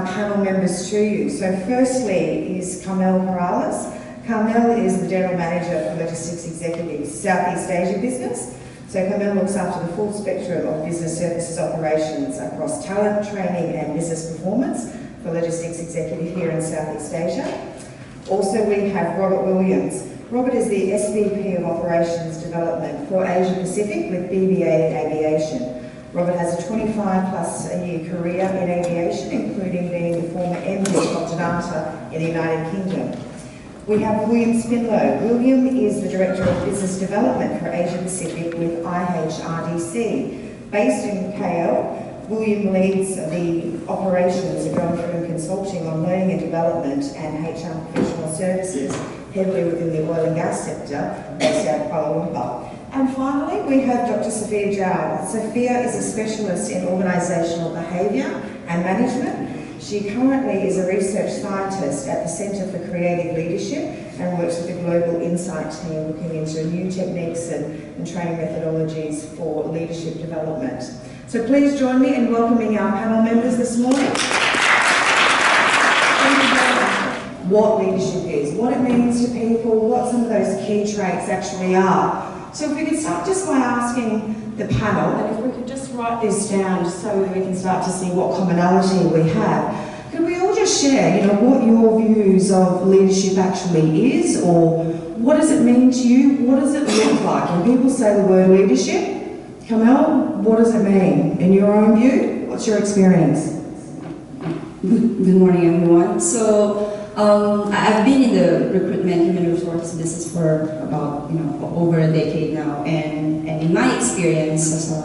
panel members to you. So firstly is Carmel Perales. Carmel is the General Manager for Logistics Executives, Southeast Asia Business. So Carmel looks after the full spectrum of business services operations across talent, training and business performance for Logistics Executive here in Southeast Asia. Also we have Robert Williams. Robert is the SVP of Operations Development for Asia Pacific with BBA Aviation. Robert has a 25-plus-year career in aviation, including being the former MD of Tadanta in the United Kingdom. We have William Spinlow. William is the Director of Business Development for Asia Pacific with IHRDC. Based in KL, William leads the operations going through consulting on learning and development and HR professional services, heavily within the oil and gas sector, based out of Kuala Lumpur. And finally, we have Dr. Sophia Zhao. Sophia is a specialist in organisational behaviour and management. She currently is a research scientist at the Centre for Creative Leadership and works with the Global Insight team looking into new techniques and training methodologies for leadership development. So please join me in welcoming our panel members this morning. What leadership is, what it means to people, what some of those key traits actually are. So if we could start just by asking the panel, and if we could just write this down just so that we can start to see what commonality we have. Could we all just share, what your views of leadership actually is, or what does it mean to you? What does it look like? When people say the word leadership, Carmel, what does it mean? In your own view, what's your experience? Good morning, everyone. So I've been in the recruitment human resources business for about over a decade now, and in my experience as a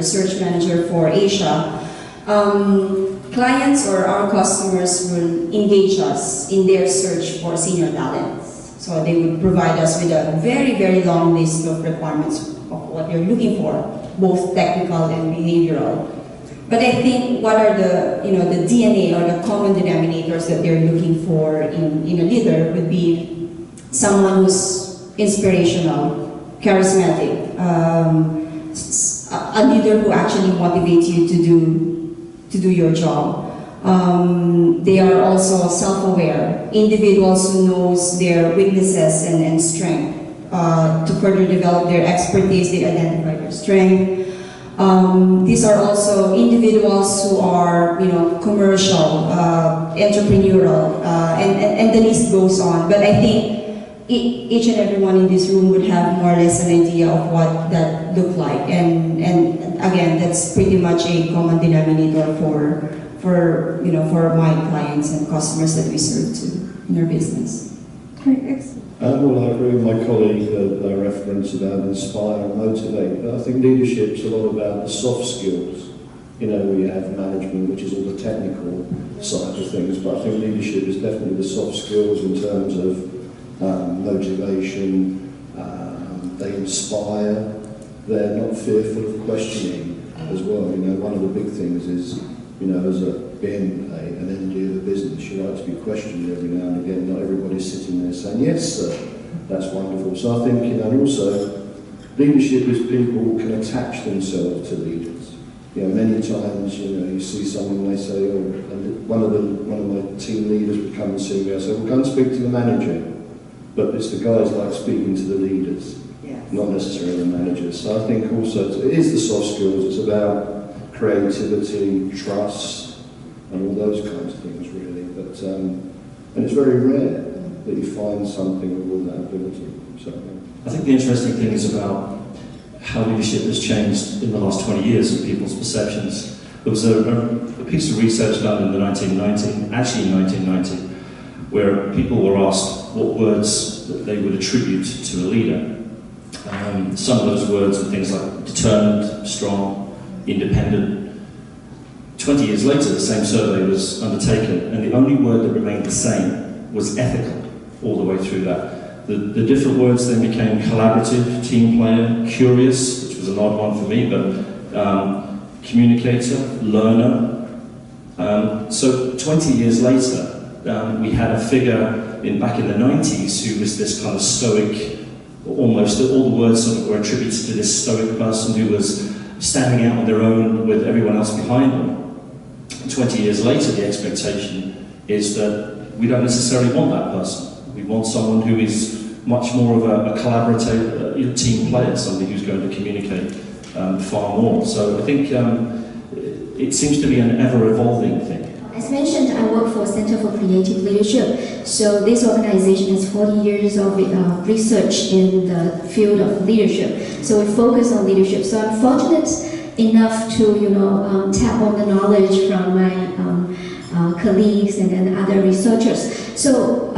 search manager for Asia, clients or our customers will engage us in their search for senior talents. So they would provide us with a very, very long list of requirements of what they're looking for, both technical and behavioral. But I think what are the the DNA or the common denominators that they're looking for in a leader would be someone who's inspirational, charismatic, a leader who actually motivates you to do your job. They are also self-aware, individuals who knows their weaknesses and strength. To further develop their expertise, they identify their strength. These are also individuals who are, commercial, entrepreneurial, and the list goes on. But I think each and everyone in this room would have more or less an idea of what that looked like. And again, that's pretty much a common denominator for my clients and customers that we serve to in our business. Great, excellent. Well, I agree with my colleague, the reference about inspire and motivate, but I think leadership's a lot about the soft skills. We have management, which is all the technical side of things, but I think leadership is definitely the soft skills in terms of motivation. They inspire, they're not fearful of questioning as well. One of the big things is, as being an MD of a business, you like to be questioned every now and again. Not everybody's sitting there saying, yes, sir, that's wonderful. So I think, and also, leadership is people who can attach themselves to leaders. Many times, you see someone, they say, oh, and one of my team leaders would come and see me. I say, well, go and speak to the manager. But it's the guys like speaking to the leaders, not necessarily the managers. So I think also, it is the soft skills. It's about creativity, trust, and all those kinds of things, really. But and it's very rare that you find something with all that ability. So I think the interesting thing is about how leadership has changed in the last 20 years and people's perceptions. There was a piece of research done in the 1990, where people were asked what words that they would attribute to a leader. Some of those words were things like determined, strong, independent. 20 years later, the same survey was undertaken, and the only word that remained the same was ethical all the way through that. The different words then became collaborative, team player, curious, which was an odd one for me, but communicator, learner. So 20 years later, we had a figure back in the 90s who was this kind of stoic, almost all the words sort of were attributed to this stoic person who was standing out on their own with everyone else behind them. 20 years later, the expectation is that we don't necessarily want that person. We want someone who is much more of a collaborative team player, somebody who's going to communicate far more. So I think it seems to be an ever-evolving thing. As mentioned, I work for Center for Creative Leadership. So this organization has 40 years of research in the field of leadership. So we focus on leadership. So I'm fortunate enough to, tap on the knowledge from my colleagues and other researchers. So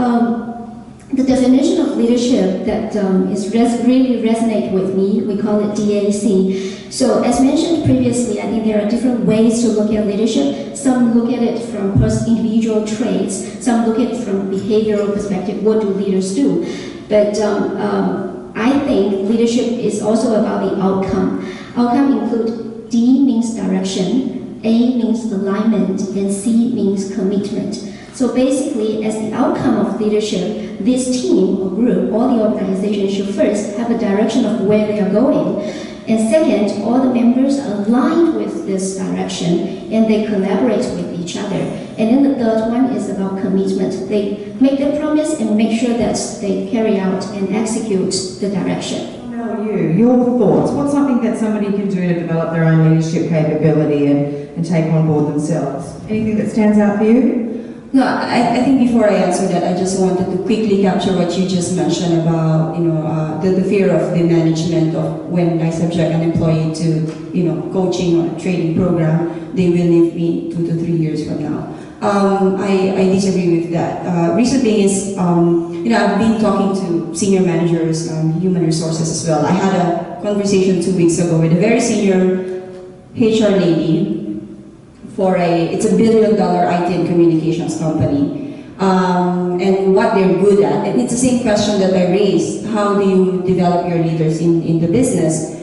the definition of leadership that really resonate with me, we call it DAC. So as mentioned previously, I think there are different ways to look at leadership. Some look at it from individual traits, some look at it from behavioral perspective, what do leaders do? But I think leadership is also about the outcome. Outcome include D means direction, A means alignment, and C means commitment. So basically, as the outcome of leadership, this team or group or the organization should first have a direction of where they are going. And second, all the members are aligned with this direction and they collaborate with each other. And then the third one is about commitment. They make the promise and make sure that they carry out and execute the direction. Your thoughts. What's something that somebody can do to develop their own leadership capability and take on board themselves? Anything that stands out for you? No, I think before I answer that, I just wanted to quickly capture what you just mentioned about, the fear of the management of when I subject an employee to, coaching or training program, they will leave me 2 to 3 years from now. I disagree with that. Reason being is, I've been talking to senior managers, human resources as well. I had a conversation 2 weeks ago with a very senior HR lady it's $1 billion IT and communications company. And what they're good at, and it's the same question that I raised, how do you develop your leaders in the business?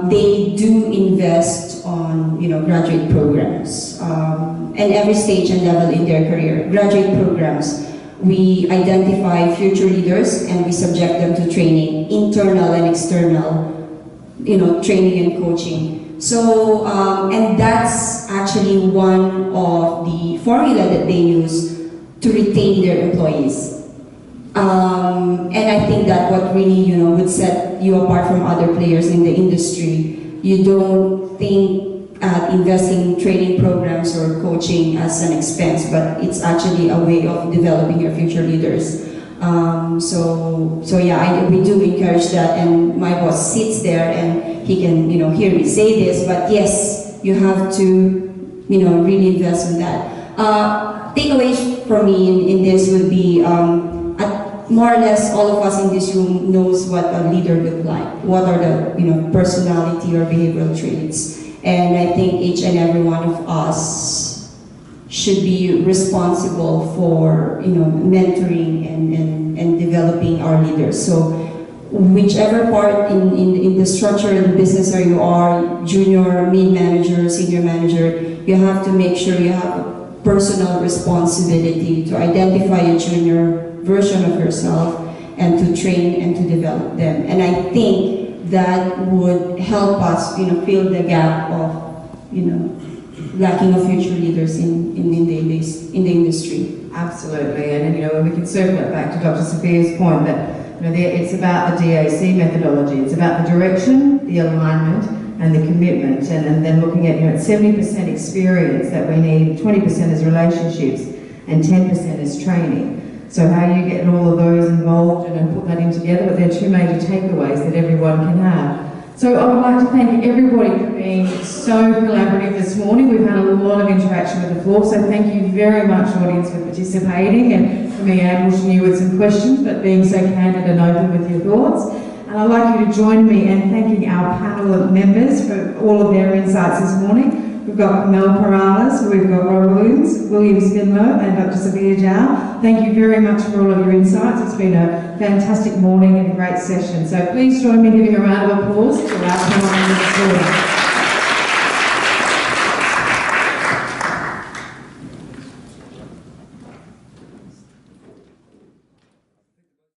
They do invest on graduate programs and every stage and level in their career. Graduate programs, we identify future leaders and we subject them to training, internal and external, training and coaching. So, and that's actually one of the formula that they use to retain their employees. And I think that what really, would set you apart from other players in the industry. You don't think at investing in training programs or coaching as an expense, but it's actually a way of developing your future leaders. So yeah, we do encourage that, and my boss sits there and he can, hear me say this, but yes, you have to, really invest in that. Takeaways for me in this would be, more or less all of us in this room knows what a leader look like. What are the, personality or behavioral traits. And I think each and every one of us should be responsible for, mentoring and developing our leaders. So whichever part in the structure in the business where you are, junior, mid-manager, senior manager, you have to make sure you have a personal responsibility to identify a junior version of yourself and to train and to develop them. And I think that would help us, fill the gap of, lacking of future leaders in the industry. Absolutely, and when we can circle it back to Dr. Sophia's point that it's about the DAC methodology. It's about the direction, the alignment, and the commitment, and then looking at 70% experience that we need, 20% is relationships, and 10% is training. So how you get all of those involved and put that in together, but there are two major takeaways that everyone can have. So I would like to thank everybody for being so collaborative this morning. We've had a lot of interaction with the floor, so thank you very much, audience, for participating and for me ambushing you with some questions, but being so candid and open with your thoughts. And I'd like you to join me in thanking our panel of members for all of their insights this morning. We've got Carmel Perales, we've got Rob Williams, William Spinlow, and Dr. Sophia Zhao. Thank you very much for all of your insights. It's been a fantastic morning and a great session. So please join me in giving a round of applause to our panel members this morning.